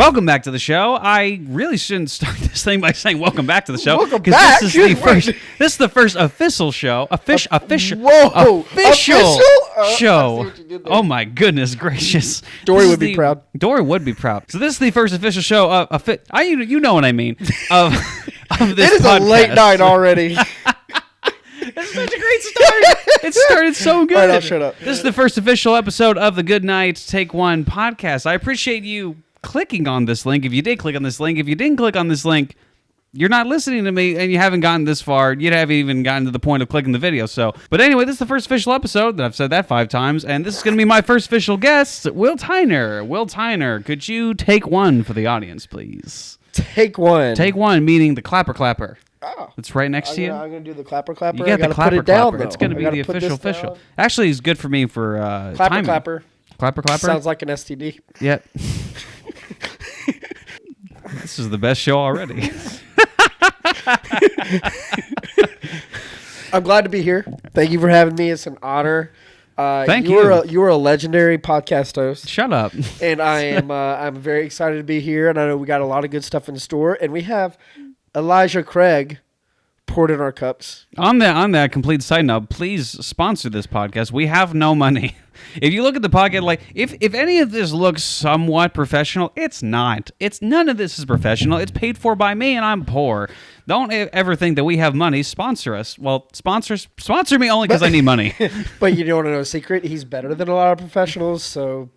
Welcome back to the show. I really shouldn't start this thing by saying welcome back to the show. Welcome back? This is the first official show. Official Whoa. Official? show. Oh my goodness gracious. Dory would be proud. Dory would be proud. So this is the first official show you know what I mean. Of this It is podcast. a late night already. It's such a great start. It started so good. All right, I'll shut up. This is the first official episode of the Goodnight Take One podcast. I appreciate you clicking on this link. If you did click on this link, if you didn't click on this link, you're not listening to me and you haven't gotten this far. You haven't even gotten to the point of clicking the video. But anyway, this is the first official episode. I've said that 5 times, and this is going to be my first official guest, Will Tyner. Will Tyner, could you take one for the audience, please? Take one. Take one, meaning the clapper. Oh. It's right next to you. I'm going to do the clapper. You got the clapper. Down, it's going to be the official. Down. Actually, it's good for me for timing. Clapper. Clapper. Sounds like an STD. Yep. This is the best show already. I'm glad to be here. Thank you for having me. It's an honor. Thank you. You are a legendary podcast host. Shut up. And I am. I'm very excited to be here, and I know we got a lot of good stuff in store, and we have Elijah Craig poured in our cups. On that complete side note, please sponsor this podcast. We have no money. If you look at the podcast, like if any of this looks somewhat professional, it's not. None of this is professional. It's paid for by me, and I'm poor. Don't ever think that we have money. Sponsor us. Well, sponsor me only because I need money. But you don't want to know a secret? He's better than a lot of professionals, so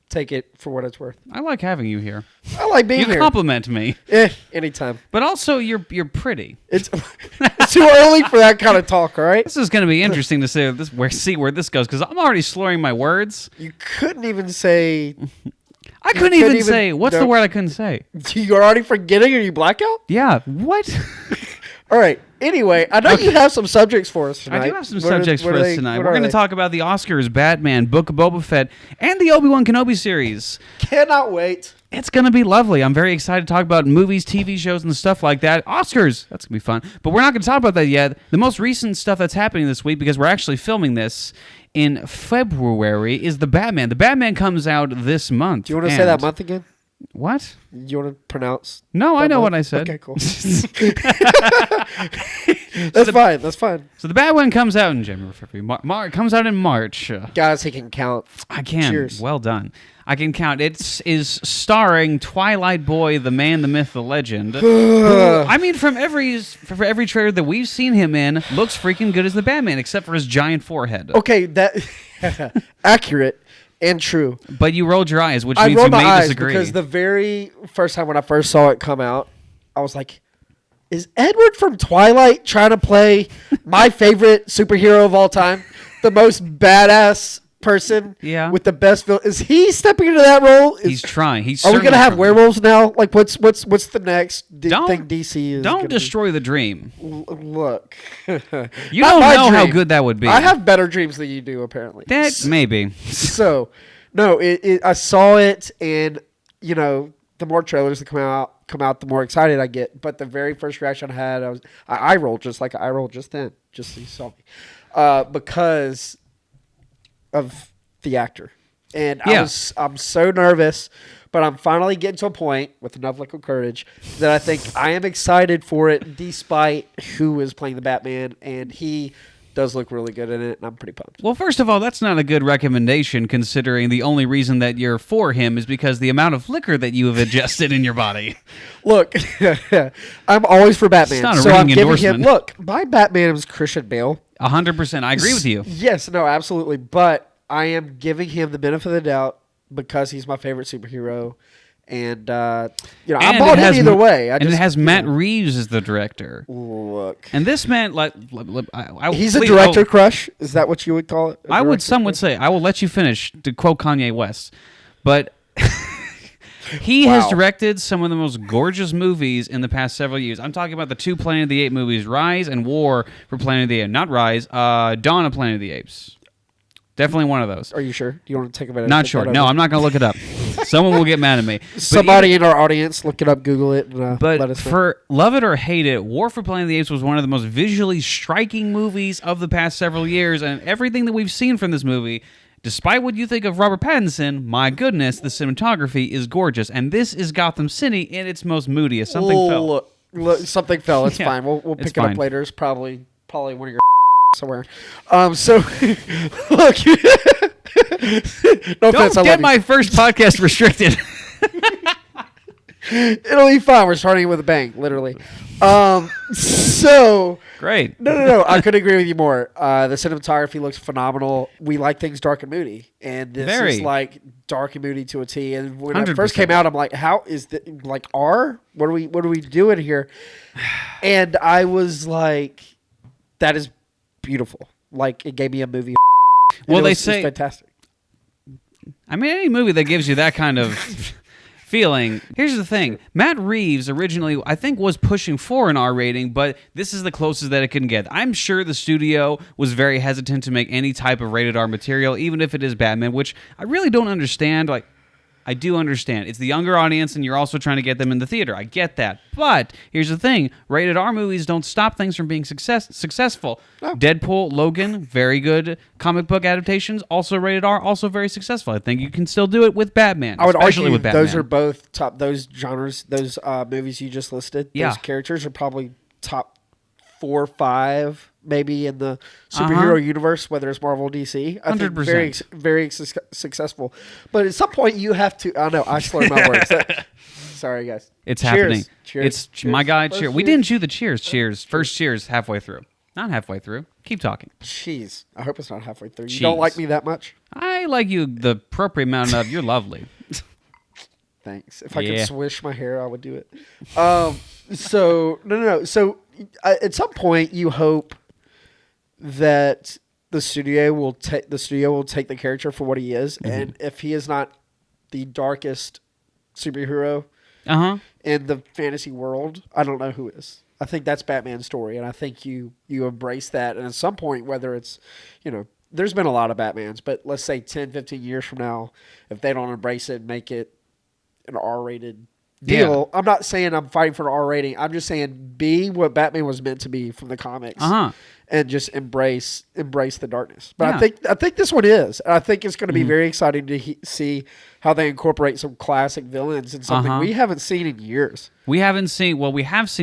take it for what it's worth. I like having you here. I like being here. You compliment me. Anytime. But also, you're pretty. It's too early for that kind of talk, all right? This is going to be interesting to see where this goes, because I'm already slurring my words. You couldn't even say... I couldn't even say... What's the word I couldn't say? You're already forgetting? Are you blackout? Yeah. What? All right. Anyway, I know you have some subjects for us tonight. I do have some subjects for us tonight. We're going to talk about the Oscars, Batman, Book of Boba Fett, and the Obi-Wan Kenobi series. Cannot wait. It's going to be lovely. I'm very excited to talk about movies, TV shows, and stuff like that. Oscars. That's going to be fun. But we're not going to talk about that yet. The most recent stuff that's happening this week, because we're actually filming this in February, is the Batman. The Batman comes out this month. Do you want to say that month again? What? You want to pronounce? No, I know month? what I said. Okay, cool. That's fine. So the Batman comes out in January, February. Comes out in March. Guys, he can count. I can. Cheers. Well done. I can count. It is starring Twilight Boy, the man, the myth, the legend. Who, I mean, for every trailer that we've seen him in, looks freaking good as the Batman, except for his giant forehead. Okay, that accurate and true. But you rolled your eyes, which means you may disagree. Because the very first time when I first saw it come out, I was like, is Edward from Twilight trying to play my favorite superhero of all time? The most badass person with the best villain. Is he stepping into that role? He's trying. Are we going to have werewolves now? Like, what's the next thing DC is? Don't destroy the dream. Look. You don't know how good that would be. I have better dreams than you do, apparently. Maybe. So, no, I saw it, and, you know, the more trailers that come out, the more excited I get. But the very first reaction I had, I rolled just like I rolled just then, just so you saw me, because of the actor. And I'm so nervous, but I'm finally getting to a point with enough liquid courage that I think I am excited for it, despite who is playing the Batman, and he does look really good in it, and I'm pretty pumped. Well, first of all, that's not a good recommendation, considering the only reason that you're for him is because the amount of liquor that you have ingested in your body. Look, I'm always for Batman. It's not a so ringing I'm giving endorsement. him, look, my Batman is Christian Bale. 100%. I agree with you. Yes, no, absolutely. But I am giving him the benefit of the doubt because he's my favorite superhero. And, I'm bought in either way. It has Matt Reeves as the director. Look. And this man, he's a director crush? Is that what you would call it? Some would say. I will let you finish, to quote Kanye West. But he has directed some of the most gorgeous movies in the past several years. I'm talking about the 2 Planet of the Apes movies, Rise and War for Planet of the Apes. Not Rise, Dawn of Planet of the Apes. Definitely one of those. Are you sure? Do you want to take a minute? Not sure. No, I'm not going to look it up. Someone will get mad at me. Somebody in our audience, look it up, Google it, and let us know. For love it or hate it, War for Planet of the Apes was one of the most visually striking movies of the past several years, and everything that we've seen from this movie despite what you think of Robert Pattinson, my goodness, the cinematography is gorgeous. And this is Gotham City in its most moodiest. Something fell. Something fell. It's Yeah, fine. We'll it's pick it fine. up later. It's probably one of your somewhere. So look. No offense. Don't get my first podcast restricted. It'll be fine. We're starting with a bang, literally. So Great. No. I couldn't agree with you more. The cinematography looks phenomenal. We like things dark and moody, and this is like dark and moody to a T. And when it first came out, I'm like, "How is this like R? What are we doing here?" And I was like, "That is beautiful." Like it gave me a movie. Well, it was fantastic. fantastic. I mean, any movie that gives you that kind of feeling. Here's the thing. Matt Reeves originally, I think, was pushing for an R rating, but this is the closest that it can get. I'm sure the studio was very hesitant to make any type of rated R material, even if it is Batman, which I really don't understand. Like, I do understand. It's the younger audience, and you're also trying to get them in the theater. I get that. But here's the thing. Rated R movies don't stop things from being successful. No. Deadpool, Logan, very good comic book adaptations. Also rated R, also very successful. I think you can still do it with Batman. I would argue with Batman. Those are both top. Those genres, those movies you just listed, those characters are probably top 4 or 5, maybe in the superhero universe, whether it's Marvel or DC. I 100%. think very successful. But at some point, you have to. I know I slurred my words. Sorry, guys. It's cheers. happening. Cheers. It's my guy. Cheers. Cheers. We didn't chew the cheers. Cheers. First cheers halfway through. Not halfway through. Keep talking. Jeez. I hope it's not halfway through. You don't like me that much? I like you the appropriate amount of. You're lovely. Thanks. If I could swish my hair, I would do it. So no. So at some point, you hope that the studio will take the character for what he is, and if he is not the darkest superhero in the fantasy world, I don't know who is. I think that's Batman's story, and I think you embrace that. And at some point, whether it's, there's been a lot of Batmans, but let's say 10, 15 years from now, if they don't embrace it and make it an R-rated deal, I'm not saying I'm fighting for an R rating. I'm just saying be what Batman was meant to be from the comics, and just embrace the darkness. But I think this one is. I think it's going to be very exciting to see how they incorporate some classic villains in something we haven't seen in years. We have seen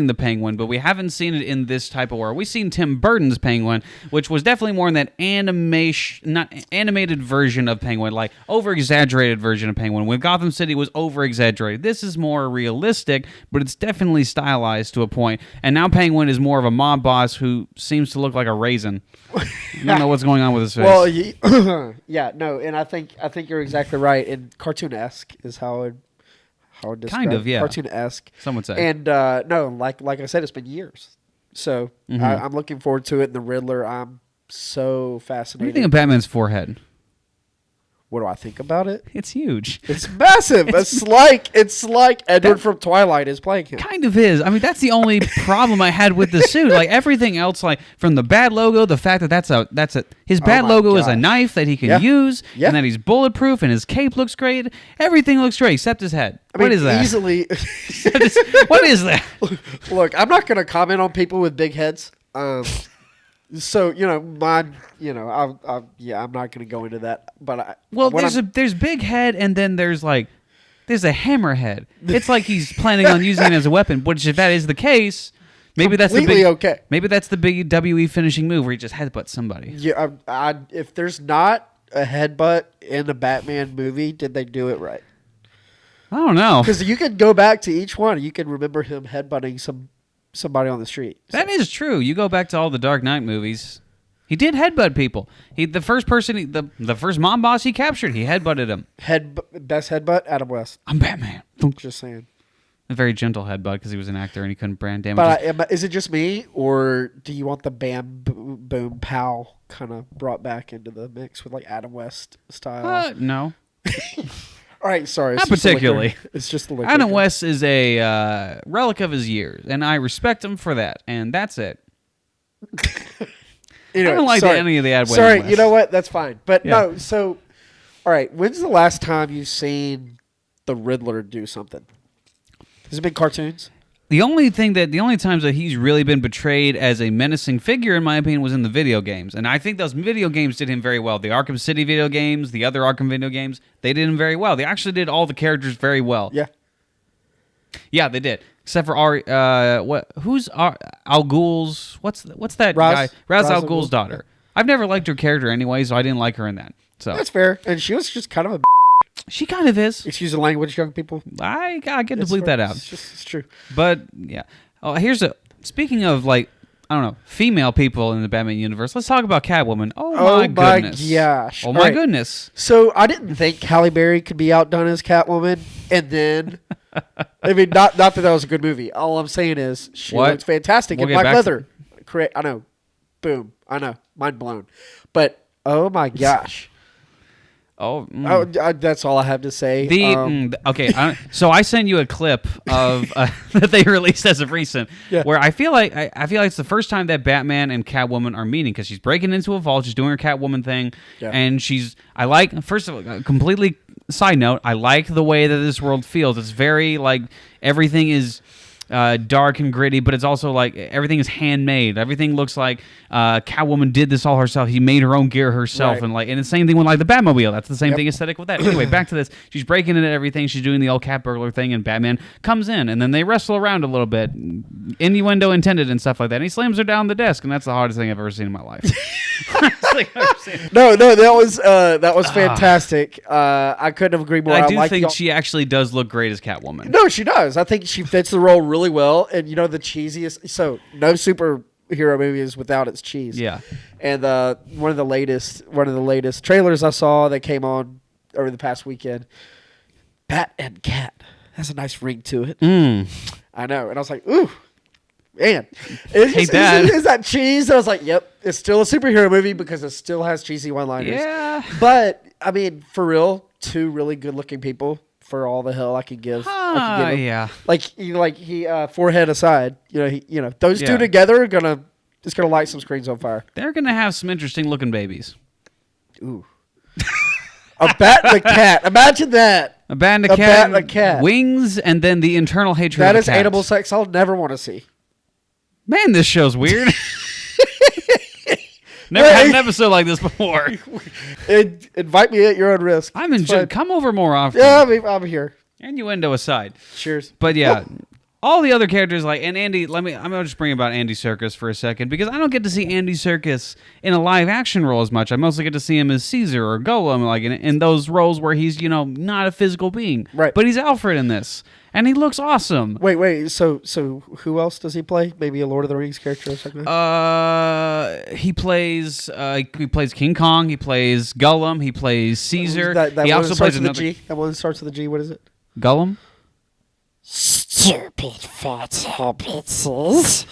the Penguin, but we haven't seen it in this type of world. We've seen Tim Burton's Penguin, which was definitely more in that animated version of Penguin, like over-exaggerated version of Penguin. When Gotham City was over-exaggerated. This is more realistic, but it's definitely stylized to a point. And now Penguin is more of a mob boss who seems to look like a raisin. I don't know what's going on with his face. Well, and I think you're exactly right. And cartoon-esque is how it describe kind of, yeah. Cartoon-esque. Some would say. And no, like I said, it's been years. So I'm looking forward to it. And the Riddler, I'm so fascinated. What do you think of Batman's forehead? What do I think about it? It's huge. It's massive. It's like Edward from Twilight is playing him. Kind of is. I mean, that's the only problem I had with the suit. Like everything else, like from the Bat logo, the fact that his Bat logo is a knife that he can use, and that he's bulletproof, and his cape looks great. Everything looks great except his head. What is that? Easily. What is that? Look, I'm not going to comment on people with big heads. So mine. I'm not going to go into that. But there's big head, and then there's a hammerhead. It's like he's planning on using it as a weapon. Which, if that is the case, maybe that's okay. Maybe that's the big WWE finishing move where he just headbutts somebody. Yeah, if there's not a headbutt in a Batman movie, did they do it right? I don't know. Because you can go back to each one. You can remember him headbutting somebody on the street. So. That is true. You go back to all the Dark Knight movies. He did headbutt people. The first mob boss he captured, he headbutted him. Best headbutt, Adam West. I'm Batman. Just saying. A very gentle headbutt because he was an actor and he couldn't brand damage. But is it just me, or do you want the bam boom pow kind of brought back into the mix with like Adam West style? No. All right, sorry. Not particularly. It's just the liquor. Adam West is a relic of his years, and I respect him for that, and that's it. Anyway, I don't like any of the Adam West. Sorry, you know what? That's fine. But no, so, all right, when's the last time you've seen the Riddler do something? Has it been cartoons? The only times that he's really been portrayed as a menacing figure, in my opinion, was in the video games. And I think those video games did him very well. The Arkham City video games, the other Arkham video games, they did him very well. They actually did all the characters very well. Yeah. Yeah, they did. Except for who's Al Ghul's? What's that guy? Ra's al Ghul's daughter. I've never liked her character anyway, so I didn't like her in that. So that's fair. And she was just kind of a. She kind of is. Excuse the language, young people. I get to bleep that out. It's true. But yeah. Oh, speaking of like, I don't know, female people in the Batman universe. Let's talk about Catwoman. Oh my goodness. Gosh. Oh my goodness. So I didn't think Halle Berry could be outdone as Catwoman, and then I mean, not that was a good movie. All I'm saying is she looks fantastic in black leather. Correct. I know. Boom. I know. Mind blown. But oh my gosh. That's all I have to say. Okay, so I sent you a clip of that they released as of recent, where I feel like it's the first time that Batman and Catwoman are meeting, because she's breaking into a vault, she's doing her Catwoman thing, and first of all, completely side note, I like the way that this world feels. It's very like everything is dark and gritty, but it's also like everything is handmade. Everything looks like Catwoman did this all herself. He made her own gear herself, and the same thing with like the Batmobile. That's the same thing aesthetic with that. Anyway, back to this. She's breaking into everything. She's doing the old cat burglar thing, and Batman comes in, and then they wrestle around a little bit, innuendo intended and stuff like that. And he slams her down the desk, and that's the hardest thing I've ever seen in my life. No, that was fantastic. I couldn't have agreed more. I think she actually does look great as Catwoman. No, she does. I think she fits the role really well, and the cheesiest. So no superhero movie is without its cheese. Yeah, and one of the latest trailers I saw that came on over the past weekend, Bat and Cat, has a nice ring to it. I know, and I was like, ooh. Man, is that cheese? I was like, yep, it's still a superhero movie because it still has cheesy one-liners. Yeah. But, I mean, for real, two really good-looking people for all the hell I could give. Yeah. Like he forehead aside, those two together are gonna light some screens on fire. They're gonna have some interesting-looking babies. Ooh. A bat and a cat. Imagine that. A bat and a cat. And a cat. Wings, and then the internal hatred of a cat. That is animal sex I'll never want to see. Man, this show's weird. Never had an episode like this before. Invite me at your own risk. I'm enjoying. Come over more often. Yeah, I'm here. Innuendo aside. Cheers. But yeah, all the other characters and Andy. I'm gonna just bring about Andy Serkis for a second, because I don't get to see Andy Serkis in a live action role as much. I mostly get to see him as Caesar or Golem, like in those roles where he's not a physical being. Right. But he's Alfred in this. And he looks awesome. Wait. So who else does he play? Maybe a Lord of the Rings character or something? He plays King Kong. He plays Gollum. He plays Caesar. He also plays another. G. That one starts with a G. What is it? Gollum. Stupid fat hobbitses.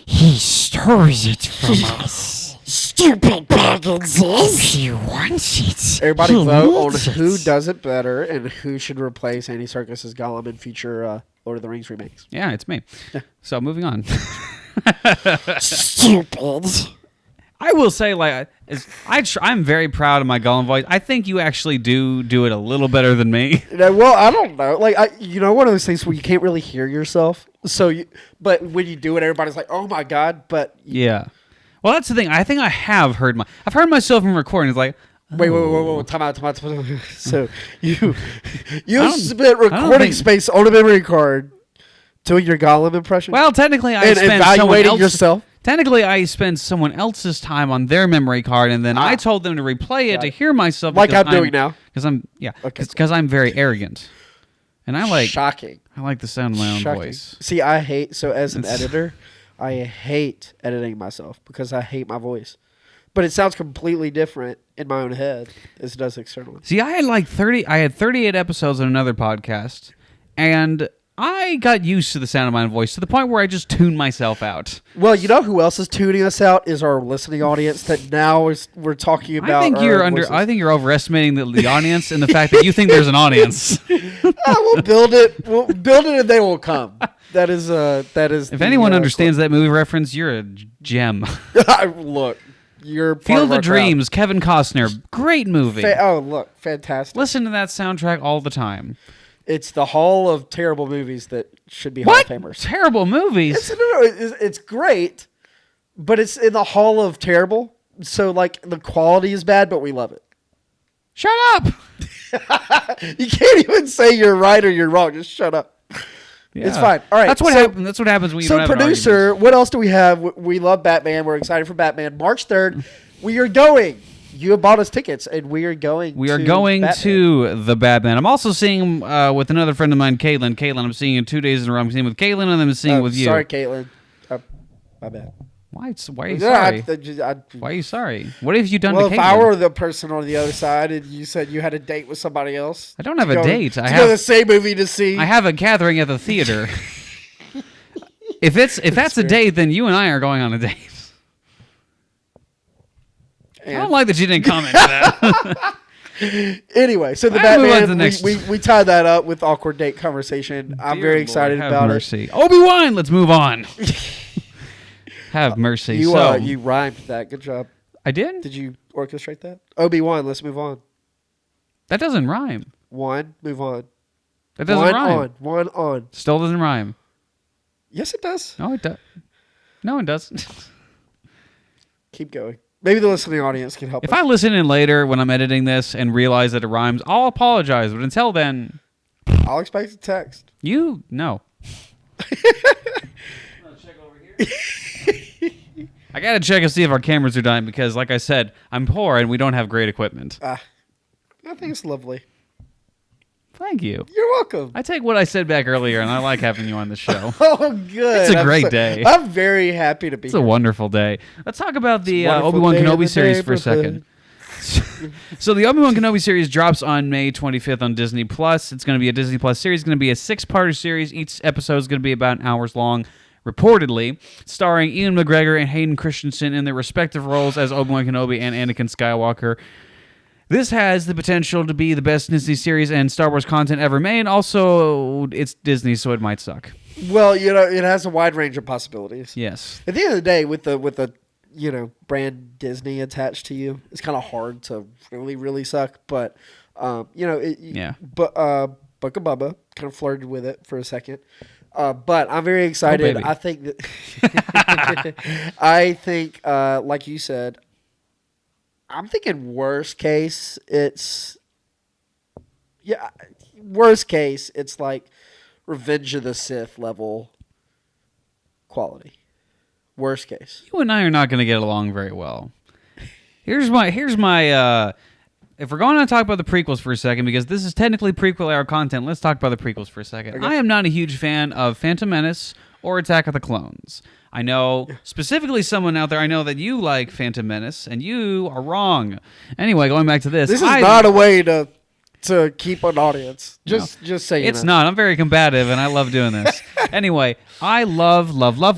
He stores it from us. Stupid Bagginses. He wants it. Everybody vote on who does it better and who should replace Andy Serkis as Gollum in future Lord of the Rings remakes. Yeah, it's me. Yeah. So moving on. Stupid. I will say, I'm very proud of my Gollum voice. I think you actually do it a little better than me. Well, I don't know. One of those things where you can't really hear yourself. But when you do it, everybody's like, "Oh my god!" But yeah. Well, that's the thing. I think I have heard I've heard myself in recording. It's like, oh. Wait, time out. So you spent recording space on a memory card doing your Gollum impression. Well, technically, I spent evaluating yourself. Technically, I spend someone else's time on their memory card, and then I told them to replay it to hear myself. Like I'm doing now. Because I'm very arrogant, and shocking. I like the sound of my own voice. See, as an editor, I hate editing myself because I hate my voice. But it sounds completely different in my own head as it does externally. See, I had 38 episodes on another podcast, and I got used to the sound of my own voice to the point where I just tune myself out. Well, you know who else is tuning us out is our listening audience that now we're talking about. I think you're overestimating the audience and the fact that you think there's an audience. We'll build it. We'll build it and they will come. That is. If anyone understands that movie reference, you're a gem. Look, you're part Field of our Dreams, Kevin Costner, great movie. Look, fantastic. Listen to that soundtrack all the time. It's the hall of terrible movies that should be Hall of Famers. Terrible movies? It's great, but it's in the hall of terrible. So like the quality is bad, but we love it. Shut up. You can't even say you're right or you're wrong. Just shut up. Yeah. It's fine. All right. That's what happens. That's what happens when you don't have producer, an argument. what else do we have? We love Batman. We're excited for Batman. March 3rd, we are going. You have bought us tickets, and we are going. We are going Batman. to the Batman. I'm also seeing with another friend of mine, Caitlin. I'm seeing you 2 days in a row. I'm seeing with Caitlin, and then I'm seeing with you. Sorry, Caitlin. My bad. Why are you sorry? Why are you sorry? What have you done to Caitlin? Well, if I were the person on the other side and you said you had a date with somebody else. I don't have a date. I go have the same movie to see. I have a gathering at the theater. If that's a date, then you and I are going on a date. I don't like that you didn't comment to that. Anyway, so the Batman, we tied that up with awkward date conversation. I'm very excited about it. Obi-Wan, let's move on. Have mercy. You rhymed that. Good job. I did? Did you orchestrate that? Obi-Wan, let's move on. That doesn't rhyme. One, move on. That doesn't rhyme. One on. Still doesn't rhyme. Yes, it does. No, it does. No, it doesn't. Keep going. Maybe the listening audience can help us. If I listen in later when I'm editing this and realize that it rhymes, I'll apologize. But until then, I'll expect a text. No. I gotta check and see if our cameras are dying because, like I said, I'm poor and we don't have great equipment. I think it's lovely. Thank you. You're welcome. I take what I said back earlier, and I like having you on the show. Oh, good. It's a great day. I'm very happy to be here. It's a wonderful day. Let's talk about the Obi-Wan Kenobi series for a second. So the Obi-Wan Kenobi series drops on May 25th on Disney+. It's going to be a Disney Plus series. It's going to be a 6-parter series. Each episode is going to be about an hour's long, reportedly, starring Ian McGregor and Hayden Christensen in their respective roles as Obi-Wan Kenobi and Anakin Skywalker. This has the potential to be the best Disney series and Star Wars content ever made. Also, it's Disney, so it might suck. Well, it has a wide range of possibilities. Yes. At the end of the day, with the brand Disney attached to you, it's kind of hard to really, really suck. But yeah. But Book of Bubba kind of flirted with it for a second. But I'm very excited. Oh, I think that like you said, I'm thinking worst case it's like Revenge of the Sith level quality. Worst case. You and I are not going to get along very well. Here's my if we're going to talk about the prequels for a second, because this is technically prequel era content, let's talk about the prequels for a second. Okay. I am not a huge fan of Phantom Menace or Attack of the Clones. I know specifically someone out there, I know that you like Phantom Menace, and you are wrong. Anyway, going back to this. This is not a way to keep an audience. Just say it's not. I'm very combative, and I love doing this. Anyway, I love Revenge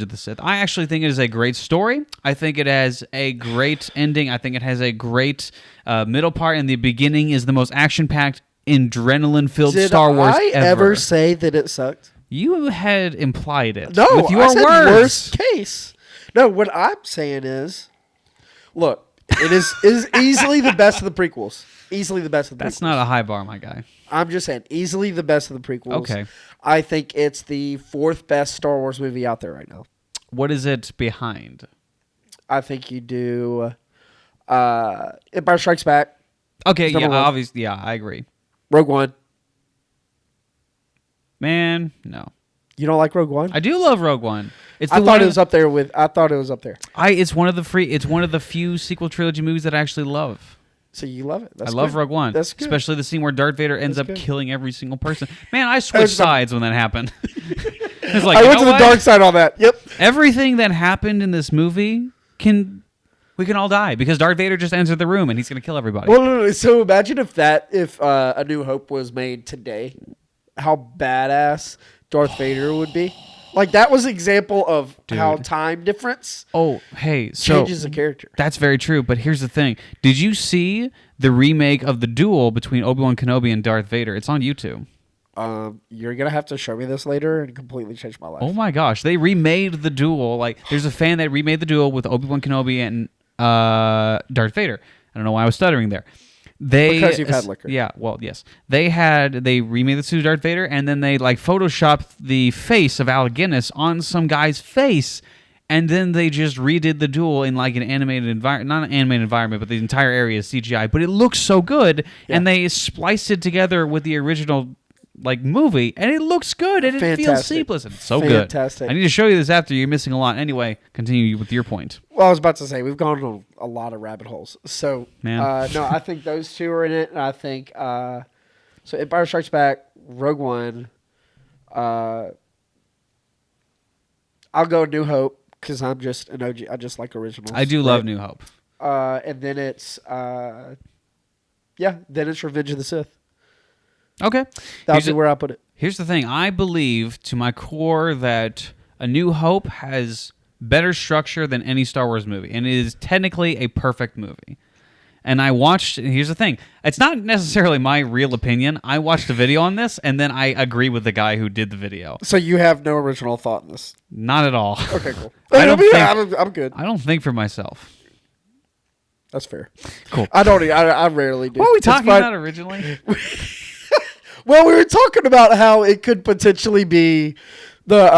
of the Sith. I actually think it is a great story. I think it has a great ending. I think it has a great middle part, and the beginning is the most action-packed, adrenaline-filled Star Wars ever. Did I ever say that it sucked? You had implied it. No, with your I said words. Worst case. No, what I'm saying is, look, it is easily the best of the prequels. Easily the best of the prequels. That's not a high bar, my guy. I'm just saying, easily the best of the prequels. Okay. I think it's the 4th best Star Wars movie out there right now. What is it behind? I think you do Empire Strikes Back. Okay, yeah, obviously, yeah, I agree. Rogue One. Man, no. You don't like Rogue One? I do love Rogue One. I thought it was up there. It's one of the few sequel trilogy movies that I actually love. So you love it. I love Rogue One. That's good. Especially the scene where Darth Vader ends up killing every single person. Man, I switched sides when that happened. It's like, I went to the dark side on that. Yep. Everything that happened in this movie we can all die because Darth Vader just entered the room and he's going to kill everybody. Well, no. So imagine if A New Hope was made today, how badass Darth Vader would be. Like, that was an example of how time difference changes a character. That's very true, but here's the thing. Did you see the remake of the duel between Obi-Wan Kenobi and Darth Vader? It's on YouTube. You're going to have to show me this later and completely change my life. Oh my gosh, they remade the duel. Like, there's a fan that remade the duel with Obi-Wan Kenobi and Darth Vader. I don't know why I was stuttering there. Because you've had liquor. Yeah, well, yes. They remade the suit of Darth Vader, and then they like photoshopped the face of Alec Guinness on some guy's face, and then they just redid the duel in like an animated environment, not an animated environment, but the entire area is CGI. But it looks so good, and they spliced it together with the original like movie, and it looks good, and it feels seamless. It's so good. I need to show you this after. You're missing a lot. Anyway, continue with your point. Well, I was about to say we've gone on a lot of rabbit holes. So Man. No, I think those two are in it, and I think so. Empire Strikes Back, Rogue One. I'll go New Hope because I'm just an OG. I just like originals. I do love New Hope. And then it's then it's Revenge of the Sith. Okay. That'll be where I put it. Here's the thing. I believe to my core that A New Hope has better structure than any Star Wars movie, and it is technically a perfect movie. And I watched, here's the thing. It's not necessarily my real opinion. I watched a video on this, and then I agree with the guy who did the video. So you have no original thought in this? Not at all. Okay, cool. I'm good. I don't think for myself. That's fair. Cool. I rarely do. What were we talking about originally? Well, we were talking about how it could potentially be the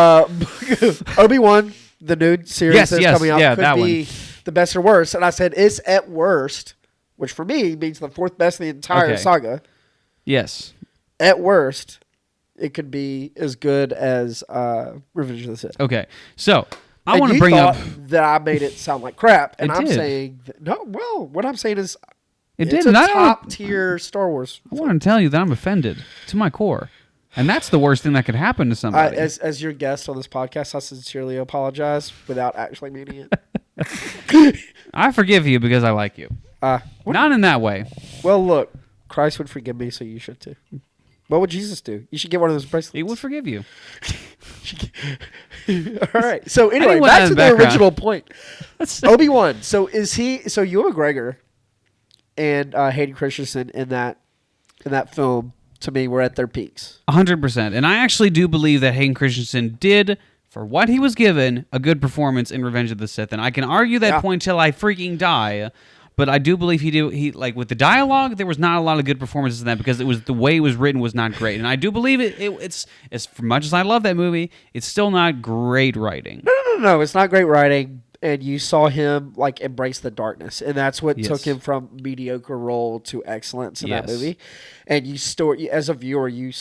Obi-Wan, the new series that's coming out, could be the best or worst. And I said it's at worst, which for me means the fourth best in the entire saga. Yes. At worst, it could be as good as Revenge of the Sith. Okay. So I want to bring up that I made it sound like crap, and I'm did. saying no. Well, what I'm saying is it it's did. a top tier Star Wars. I want to tell you that I'm offended to my core, and that's the worst thing that could happen to somebody. As your guest on this podcast, I sincerely apologize without actually meaning it. I forgive you because I like you. Not in that way. Well, look, Christ would forgive me, so you should too. What would Jesus do? You should get one of those bracelets. He would forgive you. All right. So anyway, back to the original point. Obi-Wan. So Ewan McGregor and Hayden Christensen in that film, to me, were at their peaks. 100%. And I actually do believe that Hayden Christensen did, for what he was given, a good performance in Revenge of the Sith. And I can argue that point till I freaking die. But I do believe he like with the dialogue, there was not a lot of good performances in that because it was the way it was written was not great. And I do believe it's as much as I love that movie, it's still not great writing. No, it's not great writing. And you saw him like embrace the darkness, and that's what took him from mediocre role to excellence in that movie. And as a viewer, you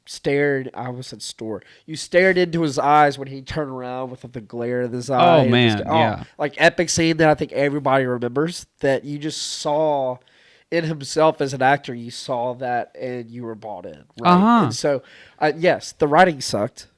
stared. I almost said store. You stared into his eyes when he turned around with the glare in his eye. Oh man, like epic scene that I think everybody remembers. That you just saw in himself as an actor. You saw that, and you were bought in. Right? And so, yes, the writing sucked,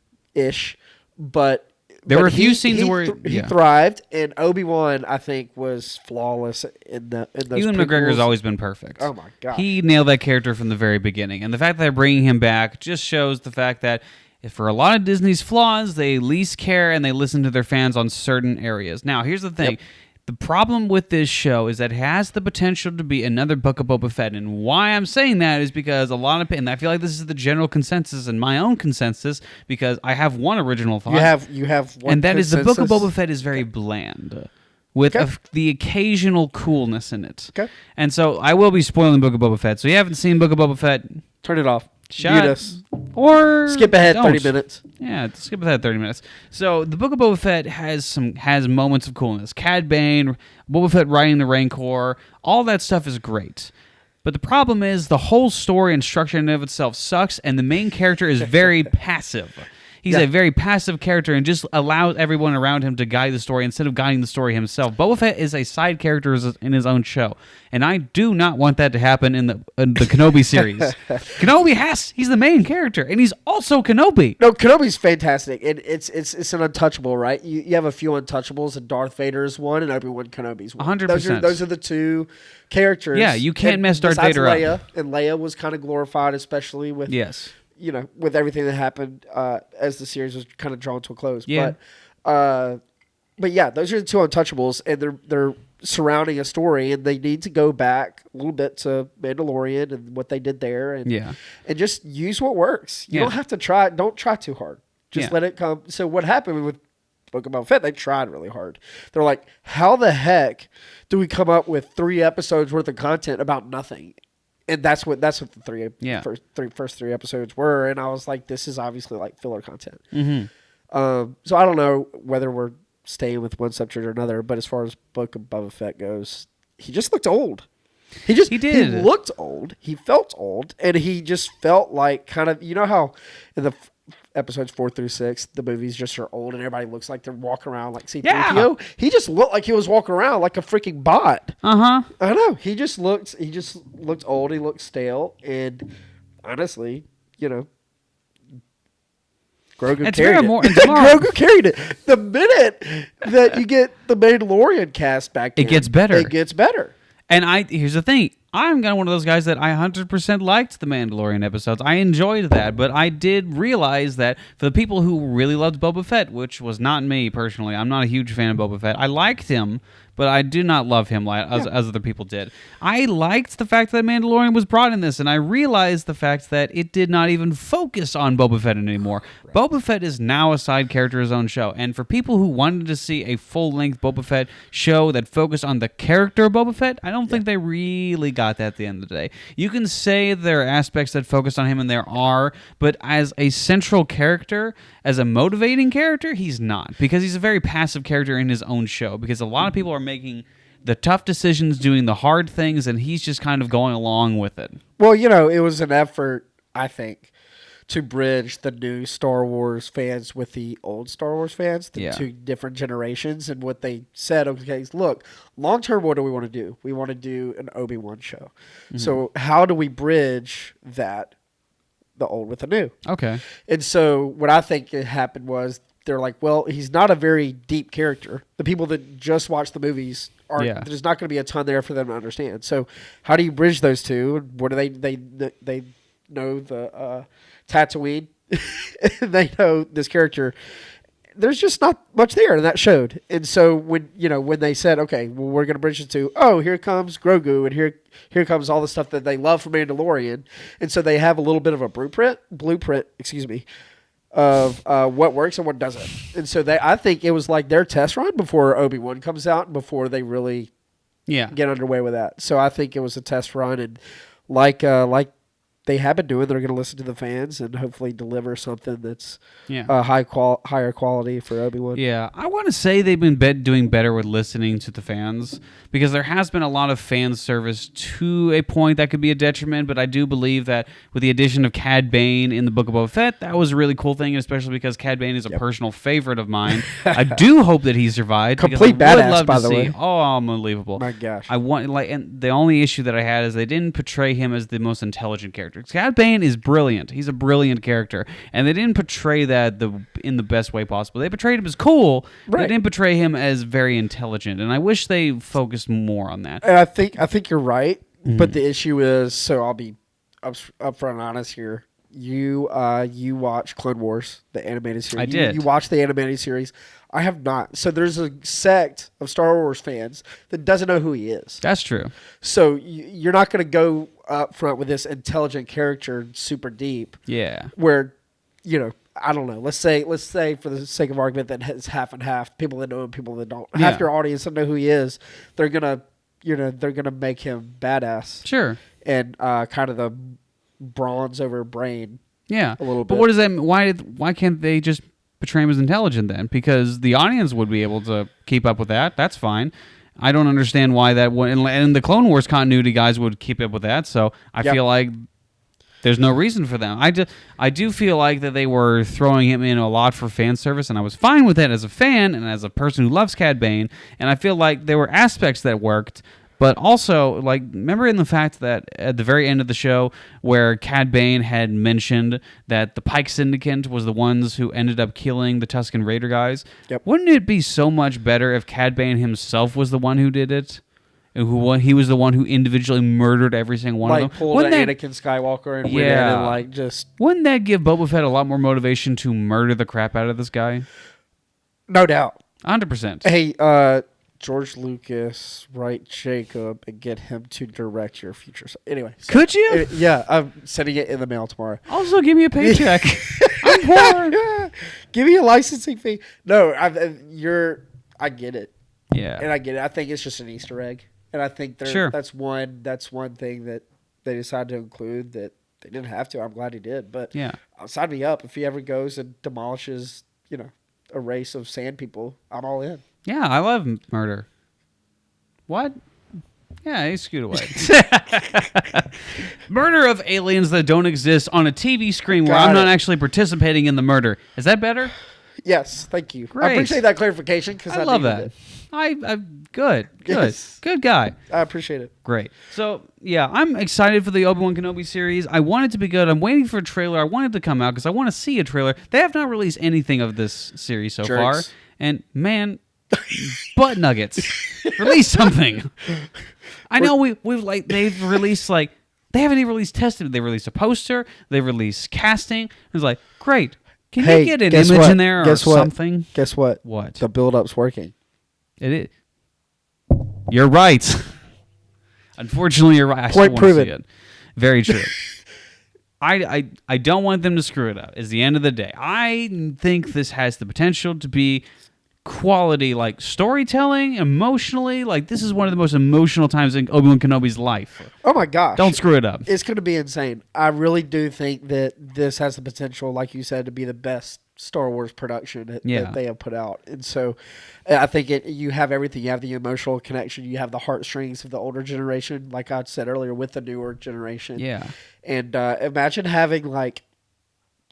but. There were a few scenes where he thrived, and Obi-Wan, I think, was flawless in those. Ewan McGregor's always been perfect. Oh my god, he nailed that character from the very beginning, and the fact that they're bringing him back just shows the fact that for a lot of Disney's flaws, they at least care and they listen to their fans on certain areas. Now, here's the thing. The problem with this show is that it has the potential to be another Book of Boba Fett. And why I'm saying that is because and I feel like this is the general consensus and my own consensus because I have one original thought. You have one and that consensus? is the Book of Boba Fett is very bland with the occasional coolness in it. Okay. And so I will be spoiling Book of Boba Fett. So you haven't seen Book of Boba Fett, turn it off. Shut us. Or skip ahead 30 minutes. Yeah, skip ahead 30 minutes. So the Book of Boba Fett has moments of coolness. Cad Bane, Boba Fett riding the Rancor, all that stuff is great. But the problem is the whole story and structure in and of itself sucks, and the main character is very passive. He's a very passive character and just allows everyone around him to guide the story instead of guiding the story himself. Boba Fett is a side character in his own show, and I do not want that to happen in the Kenobi series. He's the main character, and he's also Kenobi. No, Kenobi's fantastic, and it's an untouchable, right? You have a few untouchables, and Darth Vader is one, and Obi-Wan Kenobi's one. 100%. Those are the two characters. Yeah, you can't mess Darth Vader Leia, up. And Leia was kind of glorified, especially with with everything that happened as the series was kind of drawn to a close. Yeah. But yeah, those are the two untouchables, and they're surrounding a story, and they need to go back a little bit to Mandalorian and what they did there, and just use what works. You don't have to try. Don't try too hard. Just let it come. So what happened with Book of Boba Fett? They tried really hard. They're like, how the heck do we come up with 3 episodes worth of content about nothing? And that's what the Yeah. first three episodes were. And I was like, this is obviously like filler content. Mm-hmm. So I don't know whether we're staying with one subject or another, but as far as Book of Boba Fett goes, he just looked old. He did. He looked old. He felt old, and he just felt like kind of, you know how in the episodes 4 through 6, the movies just are old and everybody looks like they're walking around like C-3PO. Yeah. He just looked like he was walking around like a freaking bot. Uh-huh. I know. He just looked old. He looked stale, and honestly, Grogu carried it. Grogu carried it. The minute that you get the Mandalorian cast back in, it gets better. It gets better. And here's the thing. I'm kind of one of those guys that I 100% liked the Mandalorian episodes. I enjoyed that, but I did realize that for the people who really loved Boba Fett, which was not me personally, I'm not a huge fan of Boba Fett. I liked him, but I do not love him as other people did. I liked the fact that Mandalorian was brought in this, and I realized the fact that it did not even focus on Boba Fett anymore. Right. Boba Fett is now a side character of his own show, and for people who wanted to see a full-length Boba Fett show that focused on the character of Boba Fett, I don't think they really got that at the end of the day. You can say there are aspects that focus on him, and there are, but as a central character, as a motivating character, he's not, because he's a very passive character in his own show, because a lot of people are making the tough decisions, doing the hard things, and he's just kind of going along with it. Well, it was an effort, I think, to bridge the new Star Wars fans with the old Star Wars fans, the two different generations, and what they said, okay, look, long term, what do we want to do? We want to do an Obi-Wan show. Mm-hmm. So how do we bridge that, the old with the new? Okay. And so what I think happened was, they're like, well, he's not a very deep character. The people that just watch the movies there's not going to be a ton there for them to understand. So how do you bridge those two? What do they know the Tatooine? They know this character. There's just not much there, and that showed. And so when they said, okay, well, we're going to bridge the two. Oh, here comes Grogu, and here comes all the stuff that they love from Mandalorian. And so they have a little bit of a blueprint, of what works and what doesn't. And so I think it was like their test run before Obi-Wan comes out and before they really get underway with that. So I think it was a test run, and like they have been doing, they're going to listen to the fans and hopefully deliver something that's higher quality for Obi-Wan. Yeah, I want to say they've been doing better with listening to the fans, because there has been a lot of fan service to a point that could be a detriment, but I do believe that with the addition of Cad Bane in the Book of Boba Fett, that was a really cool thing, especially because Cad Bane is a personal favorite of mine. I do hope that he survived. Complete badass, by the way. Oh, unbelievable. My gosh. And the only issue that I had is they didn't portray him as the most intelligent character. Cad Bane is brilliant. He's a brilliant character. And they didn't portray that in the best way possible. They portrayed him as cool. Right. They didn't portray him as very intelligent. And I wish they focused more on that. And I think you're right. Mm-hmm. But the issue is, so I'll be upfront and honest here. You watch Clone Wars, the animated series. I did. You watch the animated series. I have not. So there's a sect of Star Wars fans that doesn't know who he is. That's true. So you're not going to go up front with this intelligent character super deep. Yeah. Where, I don't know. Let's say for the sake of argument that it's half and half. People that know him, people that don't. Half your audience that know who he is. They're gonna make him badass. Sure. And kind of the bronze over brain. Yeah. A little bit. But what does that mean? Why can't they just portray him as intelligent then? Because the audience would be able to keep up with that. That's fine. I don't understand why that would, and the Clone Wars continuity guys would keep up with that. So I feel like there's no reason for them. I do feel like that they were throwing him in a lot for fan service, and I was fine with it as a fan and as a person who loves Cad Bane. And I feel like there were aspects that worked. But also, remember in the fact that at the very end of the show where Cad Bane had mentioned that the Pike Syndicate was the ones who ended up killing the Tusken Raider guys? Yep. Wouldn't it be so much better if Cad Bane himself was the one who did it? He was the one who individually murdered every single one of them? Pulled Anakin Skywalker and went in and just... Wouldn't that give Boba Fett a lot more motivation to murder the crap out of this guy? No doubt. 100%. Hey, George Lucas, write Jacob and get him to direct your future. Anyway. Could you? Yeah, I'm sending it in the mail tomorrow. Also, give me a paycheck. I'm poor. Give me a licensing fee. No, I get it. Yeah. And I get it. I think it's just an Easter egg. And I think that's one thing that they decided to include that. They didn't have to. I'm glad he did. But Yeah. sign me up if he ever goes and demolishes, a race of sand people. I'm all in. Yeah, I love murder. What? Yeah, he screwed away. Murder of aliens that don't exist on a TV screen where Got I'm not it. actually participating in the murder. Is that better? Yes, thank you. Great. I appreciate that clarification because I love that. Good. Yes. Good guy. I appreciate it. Great. So, yeah, I'm excited for the Obi-Wan Kenobi series. I want it to be good. I'm waiting for a trailer. I want it to come out because I want to see a trailer. They have not released anything of this series so far. Jerks. And, man, butt nuggets. Release something. I know they've released, they haven't even released tested. They released a poster. They released casting. It's like, great. Can you get an guess image what? in there or Guess what? something? Guess what? What? The build-up's working. It is. You're right. Unfortunately, you're right. I Point still want to see proven. it. Very true. I don't want them to screw it up. Is the end of the day. I think this has the potential to be quality, storytelling, emotionally. This is one of the most emotional times in Obi-Wan Kenobi's life. Oh my gosh. Don't screw it up. It's going to be insane. I really do think that this has the potential, like you said, to be the best Star Wars production that they have put out. And so I think you have everything. You have the emotional connection. You have the heartstrings of the older generation, like I said earlier, with the newer generation. Yeah. And imagine having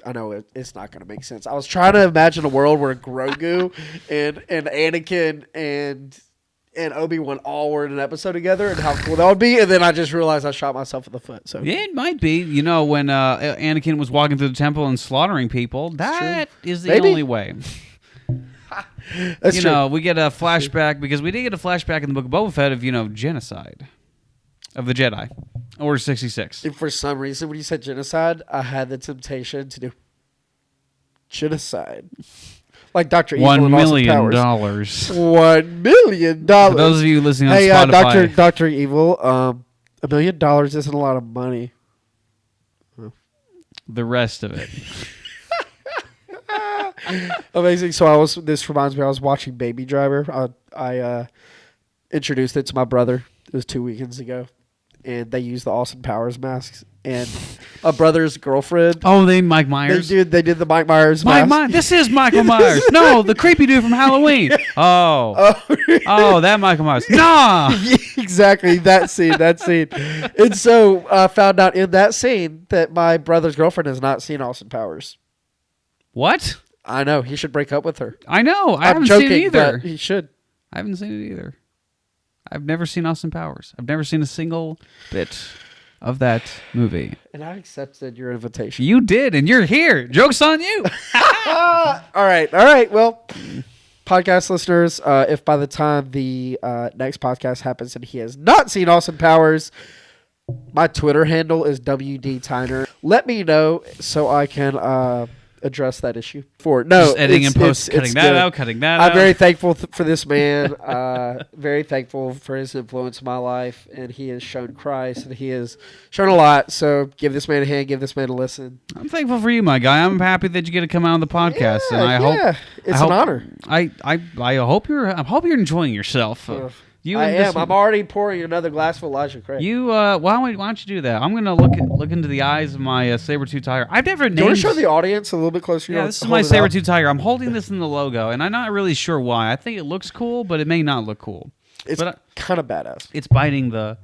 I know it's not going to make sense. I was trying to imagine a world where Grogu and Anakin and Obi-Wan all were in an episode together and how cool that would be. And then I just realized I shot myself in the foot. So It might be. When Anakin was walking through the temple and slaughtering people, that is the only way. that's true. We get a flashback because we did get a flashback in the Book of Boba Fett of, genocide of the Jedi. Order 66. And for some reason, when you said genocide, I had the temptation to do genocide. Like Dr. Evil $1 and Austin million. Powers. $1 million. For those of you listening on Spotify. Dr. Evil, $1 million isn't a lot of money. The rest of it. Amazing. So this reminds me, I was watching Baby Driver. I introduced it to my brother. It was 2 weekends ago. And they used the Austin Powers masks. And a brother's girlfriend. Oh, Mike Myers. They did the Mike Myers mask. This is Michael Myers. No, the creepy dude from Halloween. Oh, that Michael Myers. Nah. Yeah, exactly, that scene. And so I found out in that scene that my brother's girlfriend has not seen Austin Powers. What? I know. He should break up with her. I know. I I'm haven't joking, seen it either. but he should. I haven't seen it either. I've never seen Austin Powers. I've never seen a single bit of that movie. And I accepted your invitation. You did, and you're here. Joke's on you. All right. Well, podcast listeners, if by the time the next podcast happens and he has not seen Austin Powers, my Twitter handle is WD Tyner. Let me know so I can address that issue. Just editing and post, cutting that out. I'm very thankful for this man. Very thankful for his influence in my life, and he has shown Christ, and he has shown a lot. So give this man a hand, give this man a listen. I'm thankful for you, my guy. I'm happy that you get to come out on the podcast, and I hope it's an honor. I hope you're enjoying yourself. I am. I'm already pouring another glass of Elijah Craig. Why don't you do that? I'm gonna look into the eyes of my saber-tooth tiger. I've never named. Do you want to show the audience a little bit closer? Yeah, this is my saber-tooth tiger. I'm holding this in the logo, and I'm not really sure why. I think it looks cool, but it may not look cool. It's kind of badass. It's biting the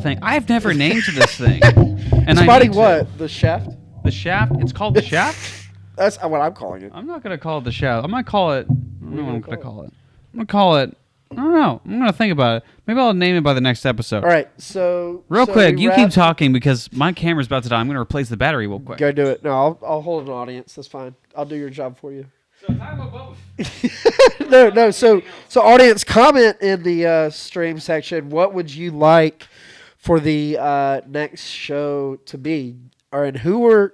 thing. I've never named this thing. And it's biting what? The shaft? The shaft? It's called the shaft? That's what I'm calling it. I'm not gonna call it the shaft. I might call it. I don't know what I'm gonna call it. I'm gonna call it. I don't know. I'm going to think about it. Maybe I'll name it by the next episode. All right. So real quick, you keep talking because my camera's about to die. I'm going to replace the battery real quick. Go do it. No, I'll hold an audience. That's fine. I'll do your job for you. So talk about both. No. So audience, comment in the stream section. What would you like for the next show to be? And who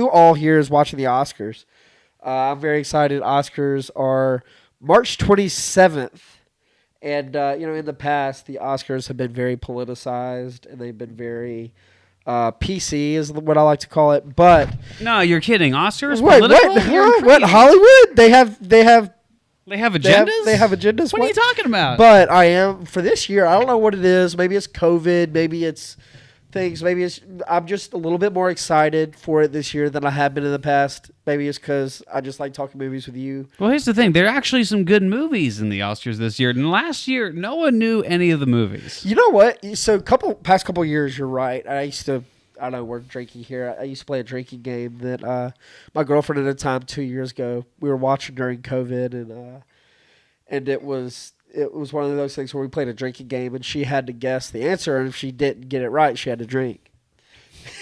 all here is watching the Oscars? I'm very excited. Oscars are March 27th. And, in the past, the Oscars have been very politicized, and they've been very PC is what I like to call it. But no, you're kidding. Oscars? What? Political? What? Hollywood? They have agendas? They have agendas. What are you talking about? But I am, for this year, I don't know what it is. Maybe it's COVID. Maybe it's things. Maybe I'm just a little bit more excited for it this year than I have been in the past. Maybe it's because I just like talking movies with you. Well, here's the thing. There are actually some good movies in the Oscars this year. And last year, no one knew any of the movies. You know what? So past couple years, you're right. I know we're drinking here. I used to play a drinking game that my girlfriend at the time 2 years ago, we were watching during COVID, and it was one of those things where we played a drinking game, and she had to guess the answer, and if she didn't get it right, she had to drink.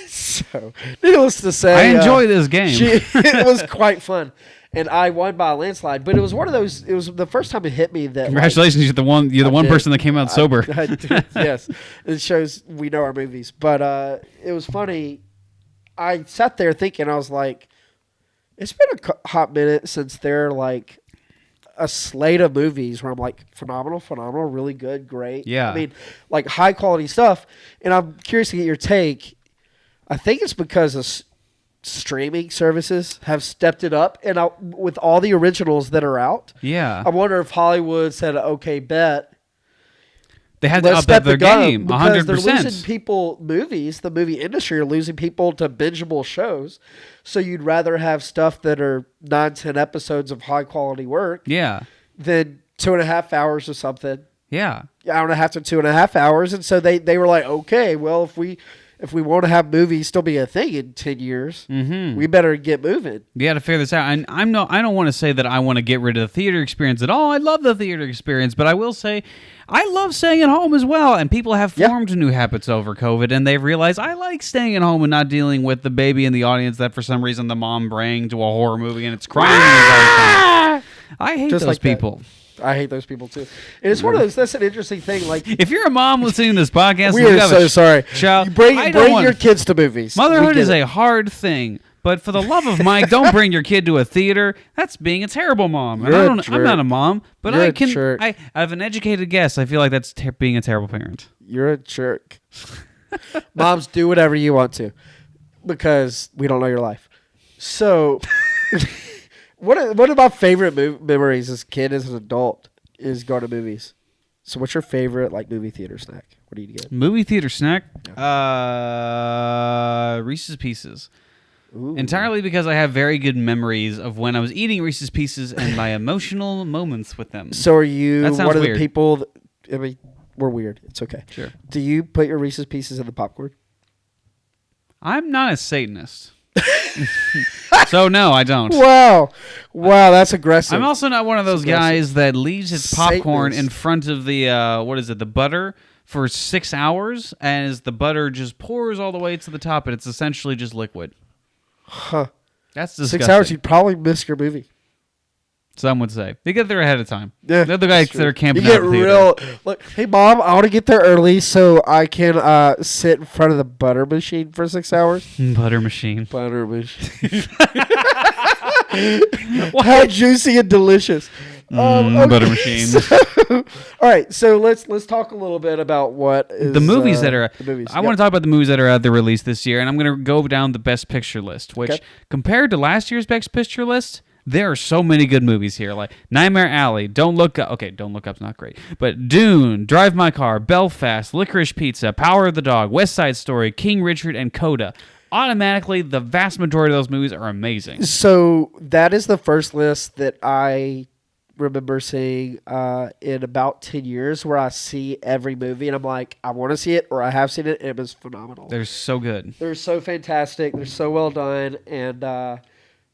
So, needless to say, I enjoy this game. It was quite fun, and I won by a landslide. But it was one of those. It was the first time it hit me that. Congratulations, you're the one person that came out sober. I did, yes, it shows we know our movies. But it was funny. I sat there thinking, I was like, it's been a hot minute since they're like a slate of movies where I'm like, phenomenal, really good, great. Yeah. I mean, like high quality stuff. And I'm curious to get your take. I think it's because of streaming services have stepped it up, and with all the originals that are out. Yeah. I wonder if Hollywood said, "Okay, bet." They had to up their game, 100%. Because they're losing people movies. The movie industry are losing people to bingeable shows. So you'd rather have stuff that are 9-10 episodes of high quality work. Yeah. Than 2.5 hours or something. Yeah. Hour and a half to 2.5 hours. And so they were like, okay, well, if we want to have movies still be a thing in 10 years, we better get moving. You got to figure this out. And I don't want to say that I want to get rid of the theater experience at all. I love the theater experience, but I will say I love staying at home as well. And people have formed new habits over COVID, and they've realized I like staying at home and not dealing with the baby in the audience that for some reason the mom bring to a horror movie and it's crying. I hate Just those like people. That. I hate those people too. And it's one of those. That's an interesting thing. Like, if you're a mom listening to this podcast, we are so sorry. Child, bring your kids to movies. Motherhood is a hard thing, but for the love of Mike, don't bring your kid to a theater. That's being a terrible mom. And I'm not a mom, but I have an educated guess. I feel like that's being a terrible parent. You're a jerk. Moms, do whatever you want to, because we don't know your life. So. One of my favorite memories as a kid, as an adult, is going to movies. So what's your favorite movie theater snack? What do you get? Movie theater snack? Reese's Pieces. Ooh. Entirely because I have very good memories of when I was eating Reese's Pieces and my emotional moments with them. So are you one of weird. the people... we're weird. It's okay. Sure. Do you put your Reese's Pieces in the popcorn? I'm not a Satanist. So no, I don't. Wow, that's aggressive. I'm also not one of those guys that leaves his popcorn in front of the the butter for 6 hours, as the butter just pours all the way to the top, and it's essentially just liquid. Huh? That's disgusting. 6 hours, you'd probably miss your movie. Some would say they get there ahead of time. Yeah, they're the guys that are camping you out get the real. Look, hey mom, I want to get there early so I can sit in front of the butter machine for 6 hours. Butter machine. Butter machine. How juicy and delicious. Okay, butter machine. All right, so let's talk a little bit about what is the movies that are. The movies. I want to talk about the movies that are at the release this year, and I'm going to go down the Best Picture list, which compared to last year's Best Picture list. There are so many good movies here, like Nightmare Alley, Don't Look Up. Okay, Don't Look Up's not great. But Dune, Drive My Car, Belfast, Licorice Pizza, Power of the Dog, West Side Story, King Richard, and Coda. Automatically, the vast majority of those movies are amazing. So that is the first list that I remember seeing in about 10 years where I see every movie and I'm like, I want to see it, or I have seen it, and it was phenomenal. They're so good. They're so fantastic. They're so well done, and...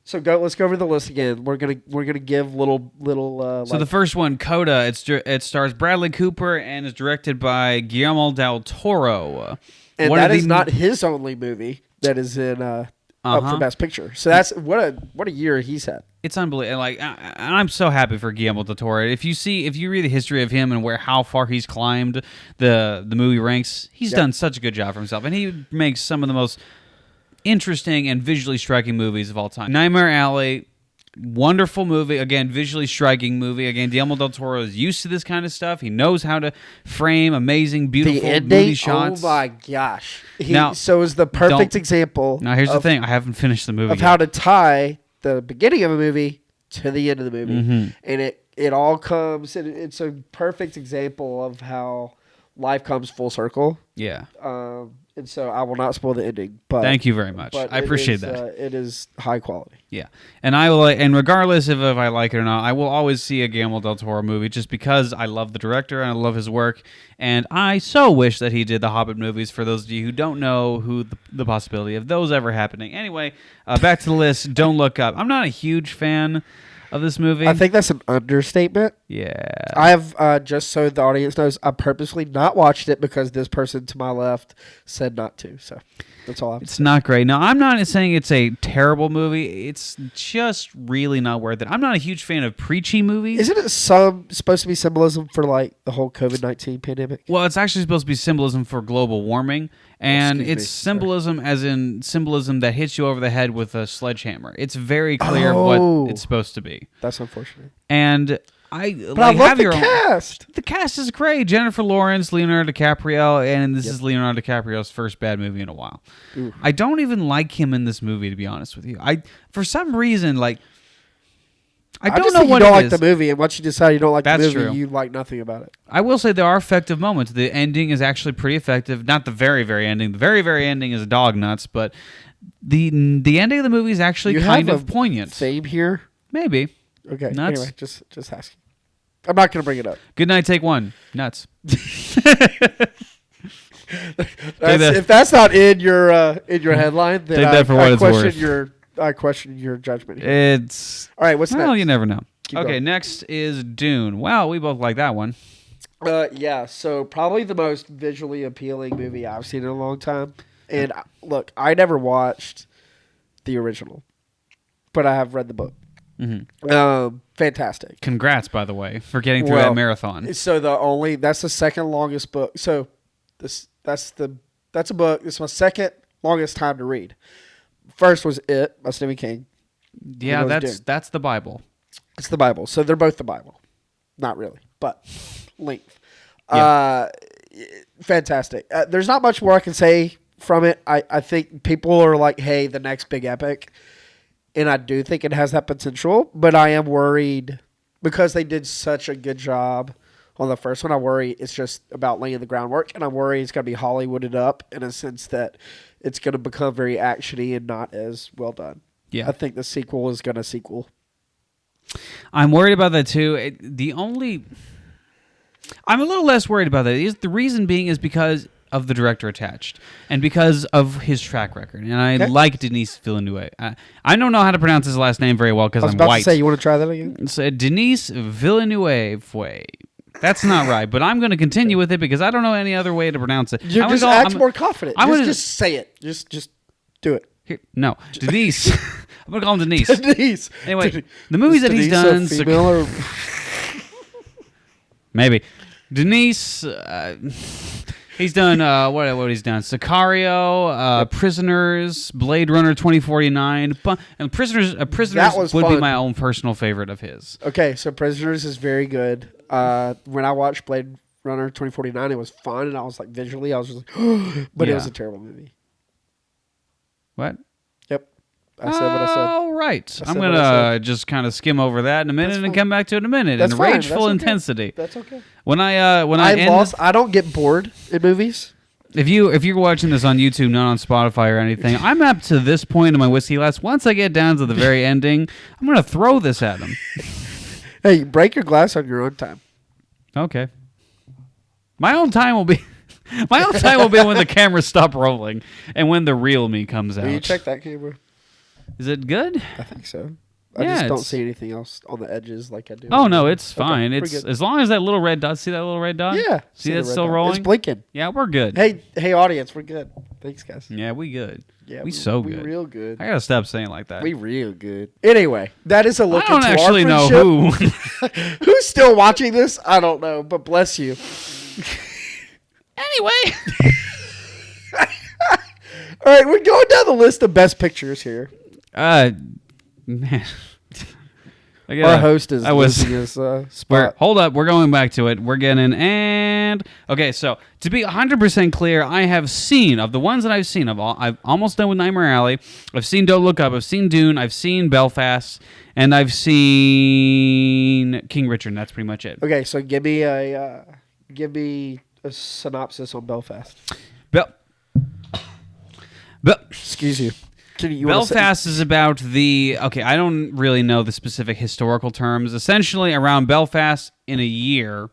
So let's go over the list again. We're gonna give little. So the first one, Coda, it stars Bradley Cooper and is directed by Guillermo del Toro. And that is not his only movie that is in up for Best Picture. So that's what a year he's had. It's unbelievable. And I'm so happy for Guillermo del Toro. If you read the history of him and how far he's climbed the movie ranks, he's done such a good job for himself, and he makes some of the most interesting and visually striking movies of all time. Nightmare Alley, wonderful movie. Again, visually striking movie. Again, Guillermo del Toro is used to this kind of stuff. He knows how to frame amazing, beautiful movie shots. Oh my gosh! So is the perfect example. Now here's the thing: I haven't finished the movie of how to tie the beginning of a movie to the end of the movie, and it all comes. It's a perfect example of how life comes full circle. Yeah. and so I will not spoil the ending. But Thank you very much. but I appreciate that. It is high quality. Yeah, and I will, and regardless if I like it or not, I will always see a Guillermo del Toro movie just because I love the director and I love his work, and I so wish that he did the Hobbit movies. For those of you who don't know who the possibility of those ever happening. Anyway, back to the list. Don't Look Up. I'm not a huge fan of this movie. I think that's an understatement. Yeah, I have, just so the audience knows, I purposely not watched it because this person to my left said not to. So that's all. it's not great. Now, I'm not saying it's a terrible movie. It's just really not worth it. I'm not a huge fan of preachy movies. Isn't it supposed to be symbolism for like the whole COVID-19 pandemic? Well, it's actually supposed to be symbolism for global warming, and Excuse it's me, symbolism as in symbolism that hits you over the head with a sledgehammer. It's very clear Oh. what it's supposed to be. That's unfortunate. And But I love the cast. The cast is great. Jennifer Lawrence, Leonardo DiCaprio, and this is Leonardo DiCaprio's first bad movie in a while. Ooh. I don't even like him in this movie, to be honest with you. For some reason, like, I don't just know think what you don't it like is. the movie, and once you decide you don't like That's the movie, true. you like nothing about it. I will say there are effective moments. The ending is actually pretty effective. Not the very, very ending. The very, very ending is dog nuts, but the ending of the movie is actually You kind have of a poignant. Theme here. Maybe. Okay. Nuts. Anyway, just asking. I'm not going to bring it up. Goodnight Take One. Nuts. If that's not in your headline, then Take that for what it's worth. I question your judgment here. It's... All right, what's Well, next? you never know. Keep Okay, going. next is Dune. Wow, we both like that one. Yeah, so probably the most visually appealing movie I've seen in a long time. And look, I never watched the original, but I have read the book. Mm-hmm. Fantastic. Congrats, by the way, for getting through Well, that marathon. So that's the second longest book. So that's a book. It's my second longest time to read. First was It by Stephen King. Yeah, it was Dune. that's the Bible. It's the Bible. So they're both the Bible. Not really, but length. Yeah. Fantastic. There's not much more I can say from it. I think people are like, hey, the next big epic. And I do think it has that potential, but I am worried because they did such a good job on the first one. I worry it's just about laying the groundwork, and I'm worried it's going to be Hollywooded up in a sense that it's going to become very actiony and not as well done. Yeah. I think the sequel is going to sequel. I'm worried about that too. I'm a little less worried about that. The reason being is because of the director attached and because of his track record. And I like Denis Villeneuve. I don't know how to pronounce his last name very well because I was I'm about white. to say, you want to try that again? It's Denis Villeneuve. That's not right, but I'm going to continue with it because I don't know any other way to pronounce it. You just act more confident. Just say it. Just do it. No, Denise. I'm going to call him Denise. Denise. Anyway, the movies that he's done... Female or... Maybe. Denise... He's done what he's done: Sicario, Prisoners, Blade Runner 2049, and Prisoners would be fun. my own personal favorite of his. Okay, so Prisoners is very good. When I watched Blade Runner 2049, it was fun, and I was like, visually, I was just like, but it was a terrible movie. What? Yep, I said what I said. All right, said I'm what I gonna just kind of skim over that in a minute and come back to it in a minute That's in fine. rageful That's okay. intensity. That's okay. When I don't get bored in movies. If you're watching this on YouTube, not on Spotify or anything, I'm up to this point in my whiskey glass. Once I get down to the very ending, I'm gonna throw this at him. Hey, break your glass on your own time. Okay. My own time will be when the cameras stop rolling and when the real me comes out. Will you check that camera? Is it good? I think so. I Yeah, just don't it's- see anything else on the edges like I do. Oh no, it's Okay, fine. we're It's good. as long as that little red dot. See that little red dot? Yeah. See the that's red still dot. rolling? It's blinking. Yeah, we're good. Hey, audience, we're good. Thanks, guys. Yeah, we good. Yeah, we so good. We real good. I gotta stop saying like that. We real good. Anyway, that is a look I don't into actually our know friendship. who. Who's still watching this? I don't know, but bless you. Anyway. All right, we're going down the list of best pictures here. Man. Our host is I was. losing his spot. Hold up, we're going back to it. We're getting okay. So to be 100% clear, I have seen of the ones that I've seen. I've almost done with Nightmare Alley. I've seen Don't Look Up. I've seen Dune. I've seen Belfast, and I've seen King Richard. And that's pretty much it. Okay, so give me a synopsis on Belfast. Excuse you. You wanna say- Belfast is about I don't really know the specific historical terms. Essentially, around Belfast in a year,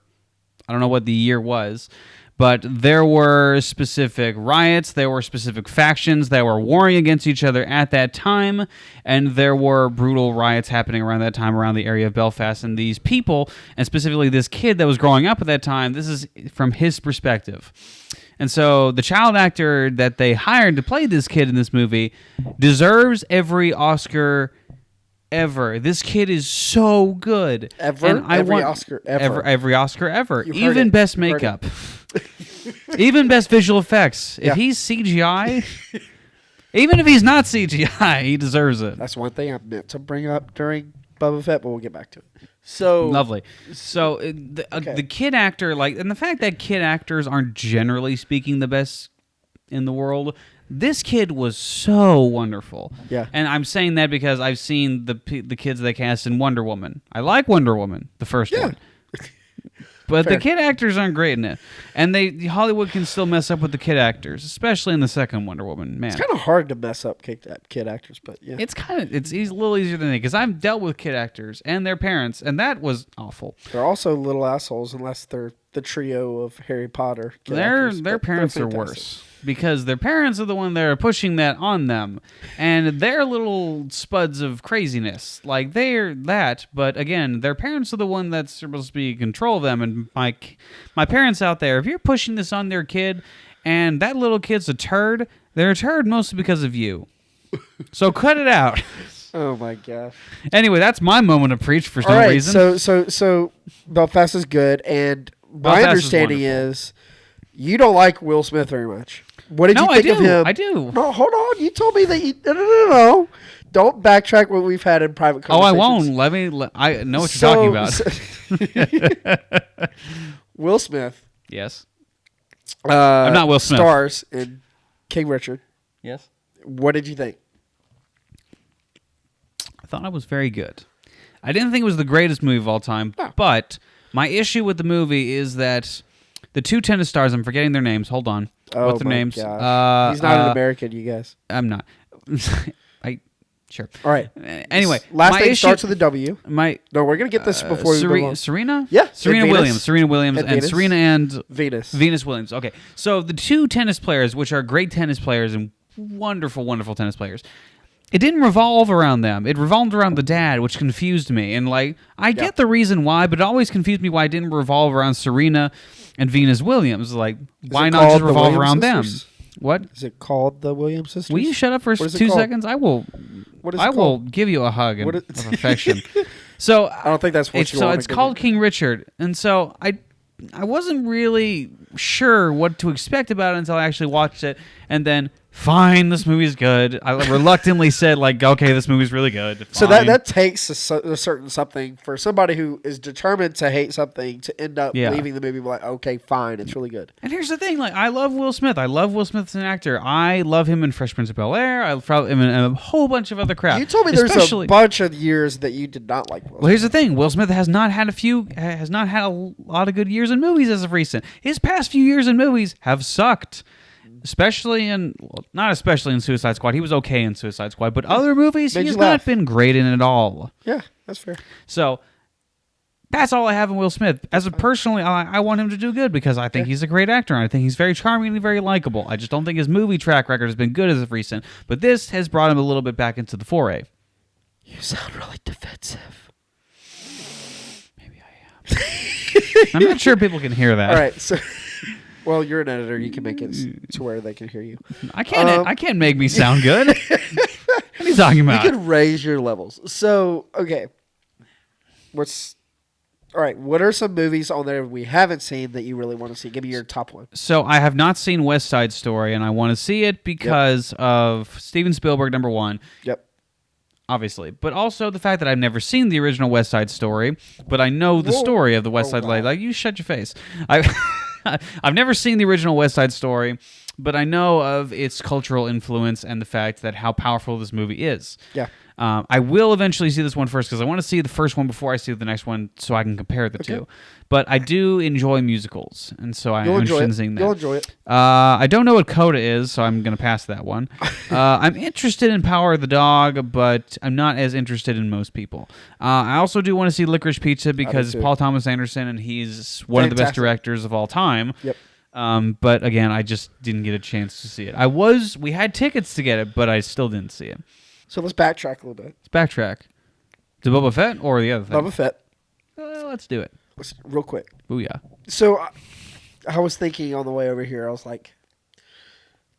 I don't know what the year was, but there were specific riots, there were specific factions that were warring against each other at that time, and there were brutal riots happening around that time around the area of Belfast. And these people, and specifically this kid that was growing up at that time, this is from his perspective. And so the child actor that they hired to play this kid in this movie deserves every Oscar ever. This kid is so good. Oscar ever. Every Oscar ever. You heard Even it. best You heard makeup. Even best visual effects. Yeah. If he's CGI, even if he's not CGI, he deserves it. That's one thing I meant to bring up during Boba Fett, but we'll get back to it. So Lovely. So the kid actor, and the fact that kid actors aren't generally speaking the best in the world, this kid was so wonderful. Yeah. And I'm saying that because I've seen the kids they cast in Wonder Woman. I like Wonder Woman, the first one. But Fair. the kid actors aren't great in it. And Hollywood can still mess up with the kid actors, especially in the second Wonder Woman. Man. It's kind of hard to mess up kid actors, but yeah. It's a little easier than it because I've dealt with kid actors and their parents, and that was awful. They're also little assholes unless they're the trio of Harry Potter kid actors, Their but parents they're are fantastic. worse because their parents are the one that are pushing that on them, and they're little spuds of craziness. Like they're that, but again, their parents are the one that's supposed to be in control of them. And my parents out there, if you're pushing this on their kid, and that little kid's a turd, they're a turd mostly because of you. So cut it out. Oh my gosh. Anyway, that's my moment of preach for All no right, reason. so Belfast is good, and my Belfast is understanding wonderful. is you don't like Will Smith very much. What did you think of him? I do. No, hold on. You told me that you. No. Don't backtrack what we've had in private Oh, I conversations. won't. I know what you're talking about. Will Smith. Yes. I'm not Will Smith. Stars in King Richard. Yes. What did you think? I thought it was very good. I didn't think it was the greatest movie of all time, No. but my issue with the movie is that the two tennis stars, I'm forgetting their names. Hold on. What's their my names? gosh. He's not an American, you guys. I'm not. Sure. All right. Anyway, Last my name issue, starts with a W. my No, we're gonna get this before we move on. Serena? Yeah, Serena and Venus. Williams. Serena Williams And and Venus. Serena and Venus. Venus Williams. Okay. So the two tennis players, which are great tennis players and wonderful, wonderful tennis players, it didn't revolve around them. It revolved around the dad, which confused me. And I get the reason why, but it always confused me why it didn't revolve around Serena and Venus Williams. Why it not called just the revolve Williams around sisters? them? What? Is it called the Williams sisters? Will you shut up for What is it 2 called? seconds? I will. What is it I will called? give you a hug What of is- affection. So I don't think that's what you so want it's to give called me. King Richard, and so I wasn't really sure what to expect about it until I actually watched it, and then fine, this movie's good. I reluctantly said okay, this movie's really good. So Fine. that takes a certain something for somebody who is determined to hate something to end up Yeah. leaving the movie like, okay, fine, it's really good. And here's the thing: I love Will Smith. I love Will Smith as an actor. I love him in Fresh Prince of Bel-Air. I love him in a whole bunch of other crap. You told me there's Especially- a bunch of years that you did not like Will Well, here's Smith. the thing: Will Smith has not had a lot of good years in movies as of recent. His past few years in movies have sucked, not especially in Suicide Squad. He was okay in Suicide Squad, but other movies Made he you has laugh. not been great in at all. Yeah, that's fair. So that's all I have in Will Smith. Personally, I want him to do good because I think he's a great actor and I think he's very charming and very likable. I just don't think his movie track record has been good as of recent, but this has brought him a little bit back into the foray. You sound really defensive. Maybe I am. I'm not sure people can hear that. All right, so well, you're an editor. You can make it to where they can hear you. I can't make me sound good. What are you talking You about? can raise your levels. So, okay. All right, what are some movies on there we haven't seen that you really want to see? Give me your top one. So I have not seen West Side Story, and I want to see it because of Steven Spielberg, number one, Yep. obviously, but also the fact that I've never seen the original West Side Story, but I know the Whoa. story of the West Oh, Side. wow. Like you shut your face. I've never seen the original West Side Story, but I know of its cultural influence and the fact that how powerful this movie is. Yeah. I will eventually see this one first because I want to see the first one before I see the next one so I can compare the two. But I do enjoy musicals, and so I'm interested in seeing that. You'll enjoy it. I don't know what Coda is, so I'm going to pass that one. I'm interested in Power of the Dog, but I'm not as interested in most people. I also do want to see Licorice Pizza because it's Paul Thomas Anderson, and he's one of the best directors of all time. Yep. But again, I just didn't get a chance to see it. We had tickets to get it, but I still didn't see it. So let's backtrack a little bit. Let's backtrack. To Boba Fett or the other thing? Boba Fett. Let's do it. Real quick. Booyah. So I was thinking on the way over here, I was like,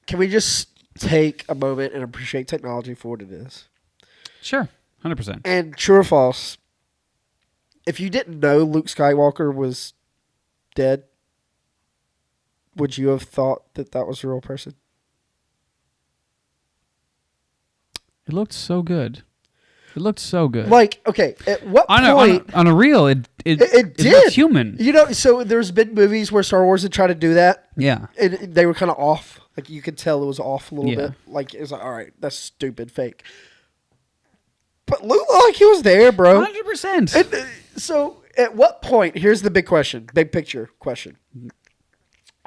can we just take a moment and appreciate technology for what it is? Sure. 100%. And true or false, if you didn't know Luke Skywalker was dead, would you have thought that that was a real person? It looked so good. It looked so good. Like, okay, at what point... On a reel, it did. looked human. You know, so there's been movies where Star Wars had tried to do that. Yeah. And they were kind of off. Like, you could tell it was off a little Yeah. bit. Like, it's like, all right, that's stupid, fake. But Luke looked like he was there, bro. 100%. And, so, at what point... Here's the big question. Big picture question.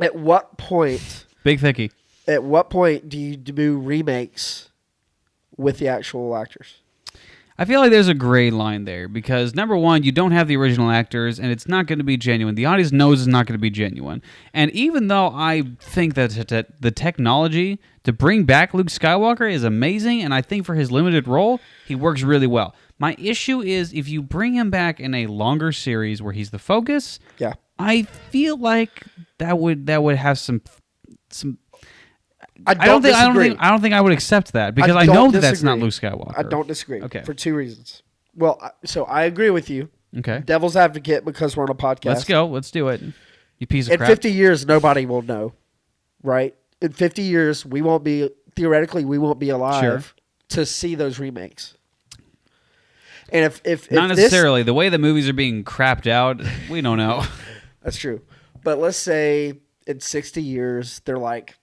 At what point... Big thicky. At what point do you do remakes with the actual actors? I feel like there's a gray line there because, number one, you don't have the original actors, and it's not going to be genuine. The audience knows it's not going to be genuine. And even though I think that the technology to bring back Luke Skywalker is amazing, and I think for his limited role, he works really well. My issue is if you bring him back in a longer series where he's the focus, Yeah. I feel like that would have some. I don't disagree. I don't think I would accept that because I know that that's not Luke Skywalker. I don't disagree. Okay. For two reasons. Well, so I agree with you. Okay. Devil's advocate because we're on a podcast. Let's go. Let's do it. You piece of In crap. 50 years, nobody will know, right? In 50 years, we won't be alive to see those remakes. And if not necessarily the way the movies are being crapped out, we don't know. That's true. But let's say in 60 years, they're like,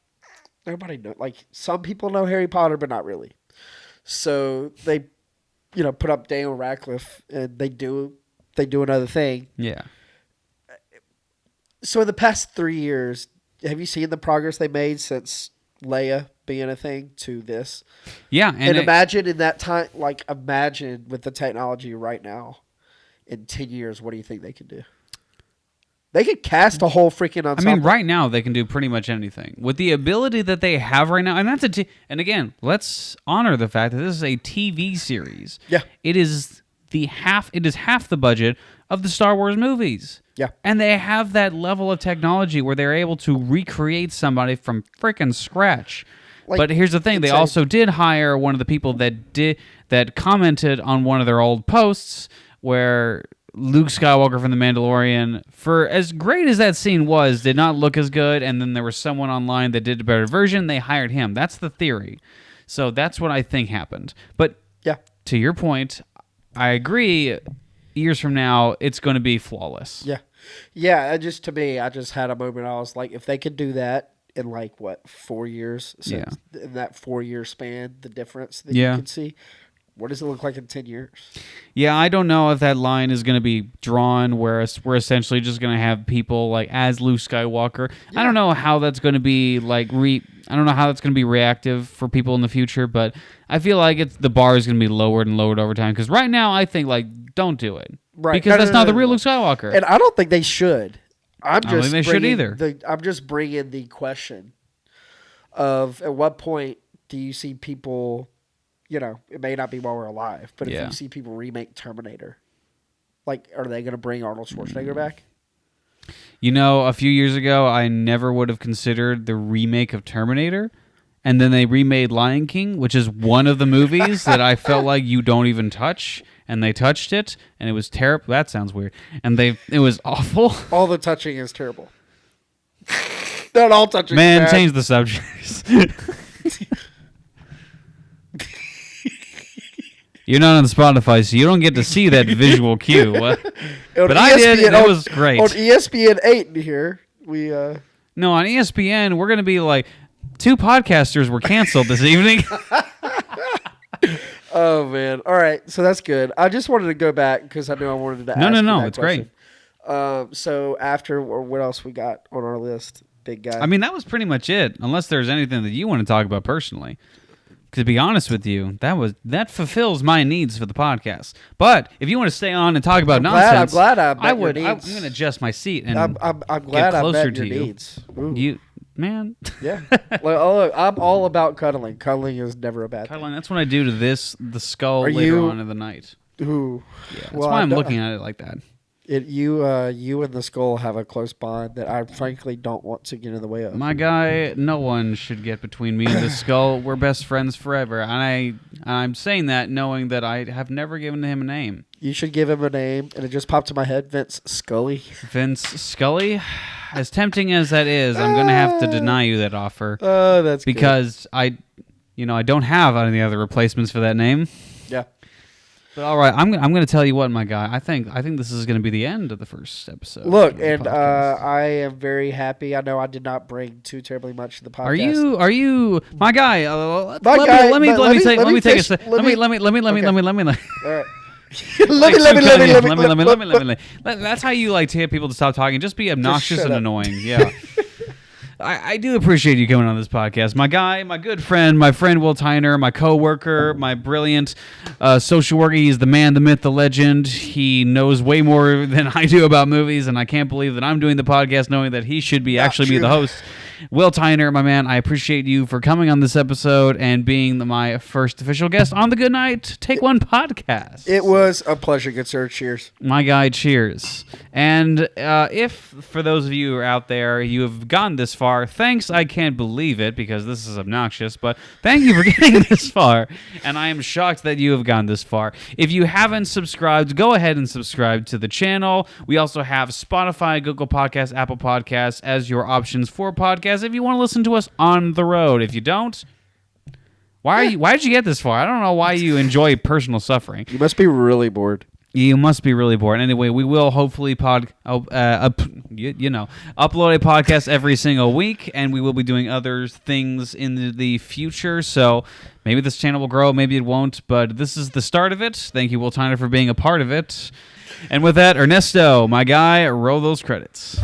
nobody knows. Like, some people know Harry Potter, but not really. So they, put up Daniel Radcliffe, and they do another thing. Yeah. So in the past 3 years, have you seen the progress they made since Leia being a thing to this? Yeah. And imagine in that time, imagine with the technology right now, in 10 years, what do you think they could do? They could cast a whole freaking ensemble. I mean, right now they can do pretty much anything with the ability that they have right now, and that's and again, let's honor the fact that this is a TV series. Yeah, it is half the budget of the Star Wars movies. Yeah, and they have that level of technology where they're able to recreate somebody from freaking scratch. But here's the thing: they also did hire one of the people that commented on one of their old posts where Luke Skywalker from The Mandalorian, for as great as that scene was, did not look as good, and then there was someone online that did a better version. They hired him. That's the theory. So that's what I think happened. But yeah, to your point, I agree. Years from now, it's going to be flawless. Yeah. To me, I just had a moment. I was like, if they could do that in 4 years? So in that 4 year span, the difference that you can see. What does it look like in 10 years? Yeah, I don't know if that line is going to be drawn where we're essentially just going to have people as Luke Skywalker. Yeah. I don't know how that's going to be I don't know how that's going to be reactive for people in the future, but I feel like the bar is going to be lowered and lowered over time because right now I think don't do it. Right. Because that's not the real Luke Skywalker. And I don't think they should. I don't think they should either. I'm just bringing the question of at what point do you see people... it may not be while we're alive, but if you see people remake Terminator, are they going to bring Arnold Schwarzenegger back? A few years ago, I never would have considered the remake of Terminator, and then they remade Lion King, which is one of the movies that I felt like you don't even touch, and they touched it, and it was terrible. That sounds weird. And it was awful. All the touching is terrible. Not all touching. Man, change the subject. You're not on Spotify, so you don't get to see that visual cue. But I did, and it was great. On ESPN 8 here, we... No, on ESPN, we're going to be 2 podcasters were canceled this evening. Oh man! All right, so that's good. I just wanted to go back because I knew I wanted to. No, ask you that it's question. great. So after, or what else we got on our list, big guy? I mean, that was pretty much it. Unless there's anything that you want to talk about personally. To be honest with you, that fulfills my needs for the podcast. But if you want to stay on and talk about nonsense, I'm glad I met I your would. I'm needs. going to adjust my seat and I'm glad get I closer met to your you. needs. Ooh. You man. Yeah. Look, I'm all about cuddling. Cuddling is never a bad thing. Caroline, that's what I do to the skull Are later you- on in the night. Ooh. Yeah, that's Well, why I'm I- looking at it like that. You and the skull have a close bond that I frankly don't want to get in the way of. My guy, no one should get between me and the skull. We're best friends forever. And I'm saying that knowing that I have never given him a name. You should give him a name, and it just popped in my head, Vince Scully. Vince Scully? As tempting as that is, I'm going to have to deny you that offer. Oh, that's good. Because I don't have any other replacements for that name. Yeah. But all right, I'm going to tell you what, my guy. I think this is going to be the end of the first episode. Look, of the and podcast. I am very happy. I know I did not bring too terribly much to the podcast. Are you my guy? My Let guy, me but let me take a fish- sec. let Let me- me. All right. Let me. That's how you like to get people to stop talking. Just be obnoxious shut and up. annoying. Yeah. I do appreciate you coming on this podcast. My guy, my good friend, my friend Will Tyner, my coworker, my brilliant social worker. He's the man, the myth, the legend. He knows way more than I do about movies, and I can't believe that I'm doing the podcast knowing that he should be actually be the host. Will Tyner, my man, I appreciate you for coming on this episode and being my first official guest on the Goodnight Take One podcast. It was a pleasure, good sir. Cheers. My guy, cheers. And if, for those of you who are out there, you have gone this far, thanks, I can't believe it because this is obnoxious, but thank you for getting this far. And I am shocked that you have gone this far. If you haven't subscribed, go ahead and subscribe to the channel. We also have Spotify, Google Podcasts, Apple Podcasts as your options for podcasts if you want to listen to us on the road. If you don't, why did you get this far? I don't know why you enjoy personal suffering. You must be really bored. You must be really bored. Anyway, we will hopefully upload a podcast every single week, and we will be doing other things in the future. So maybe this channel will grow, maybe it won't, but this is the start of it. Thank you, Will Tyner, for being a part of it. And with that, Ernesto, my guy, roll those credits.